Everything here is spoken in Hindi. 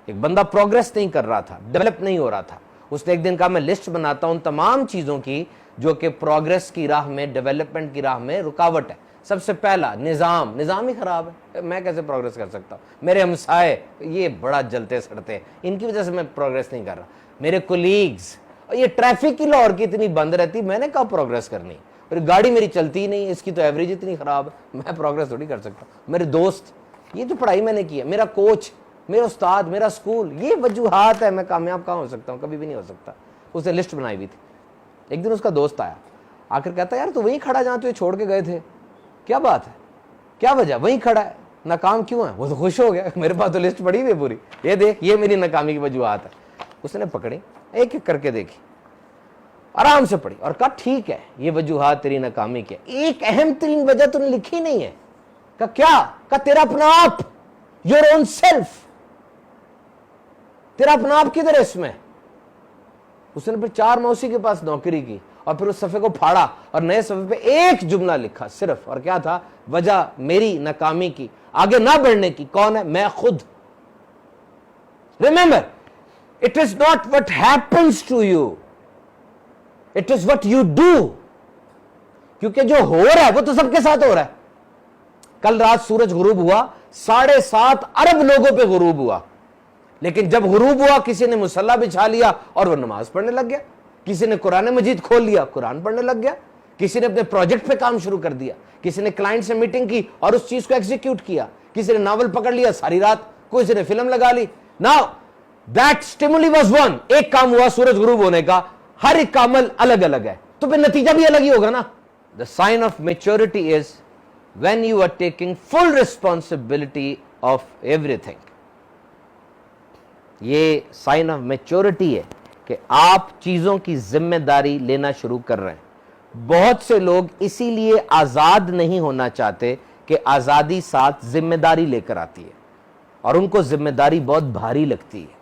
एक बंदा प्रोग्रेस नहीं कर रहा था, डेवलप नहीं हो रहा था। उसने एक दिन कहा मैं लिस्ट बनाता हूं तमाम चीजों की जो कि प्रोग्रेस की राह में, डेवलपमेंट की राह में रुकावट है। सबसे पहला निजाम ही खराब है, मैं कैसे प्रोग्रेस कर सकता हूँ। मेरे हमसाए ये बड़ा जलते सड़ते हैं, इनकी वजह से मैं प्रोग्रेस नहीं कर रहा। मेरे कोलीग्स, ये ट्रैफिक की लाहौर की इतनी बंद रहती, मैंने कहा प्रोग्रेस करनी, और गाड़ी मेरी चलती ही नहीं, इसकी तो एवरेज इतनी खराब है, मैं प्रोग्रेस थोड़ी कर सकता। मेरे दोस्त, ये जो पढ़ाई मैंने की है, मेरा कोच, मेरा उस्ताद, मेरा स्कूल, ये वजूहात है, मैं कामयाब कहाँ हो सकता हूँ, कभी भी नहीं हो सकता। उसने लिस्ट बनाई हुई थी। एक दिन उसका दोस्त आया, आकर कहता यार तू वहीं खड़ा जहाँ तू छोड़ के गए थे, क्या बात है, क्या वजह, वहीं खड़ा है, नाकाम क्यों है? वो तो खुश हो गया, मेरे पास तो लिस्ट पड़ी हुई है पूरी, ये देख, ये मेरी नाकामी की वजूहात है। उसने पकड़ी, एक एक करके देखी, आराम से पढ़ी और कहा ठीक है, ये वजूहात तेरी नाकामी की है, एक अहम तरीन वजह तूने लिखी नहीं है। कहा क्या? कहा तेरा अपना आप, योर ओन सेल्फ, तेरा अपना आप किधर है इसमें? उसने फिर 4 मौसी के पास नौकरी की और फिर उस सफ़े को फाड़ा और नए सफ़े पे एक जुमला लिखा सिर्फ, और क्या था? वजह मेरी नाकामी की, आगे ना बढ़ने की कौन है? मैं खुद। Remember, it is not what happens to you, it is what you do. क्योंकि जो हो रहा है वो तो सबके साथ हो रहा है। कल रात सूरज गुरूब हुआ, 7.5 अरब लोगों पे गुरूब हुआ, लेकिन जब गुरूब हुआ किसी ने मुसल्ला बिछा लिया और वो नमाज पढ़ने लग गया, किसी ने कुरान मजीद खोल लिया, कुरान पढ़ने लग गया, किसी ने अपने प्रोजेक्ट पे काम शुरू कर दिया, किसी ने क्लाइंट से मीटिंग की और उस चीज को एग्जीक्यूट किया, किसी ने नावल पकड़ लिया सारी रात, किसी ने फिल्म लगा ली। Now that stimuli was one, एक काम हुआ सूरज गुरूब होने का, हर एक का अमल अलग अलग है, तो फिर नतीजा भी अलग ही होगा ना। The sign of maturity is when you are taking full responsibility of everything. ये साइन ऑफ मेच्योरिटी है कि आप चीजों की जिम्मेदारी लेना शुरू कर रहे हैं। बहुत से लोग इसीलिए आजाद नहीं होना चाहते कि आजादी साथ जिम्मेदारी लेकर आती है और उनको जिम्मेदारी बहुत भारी लगती है।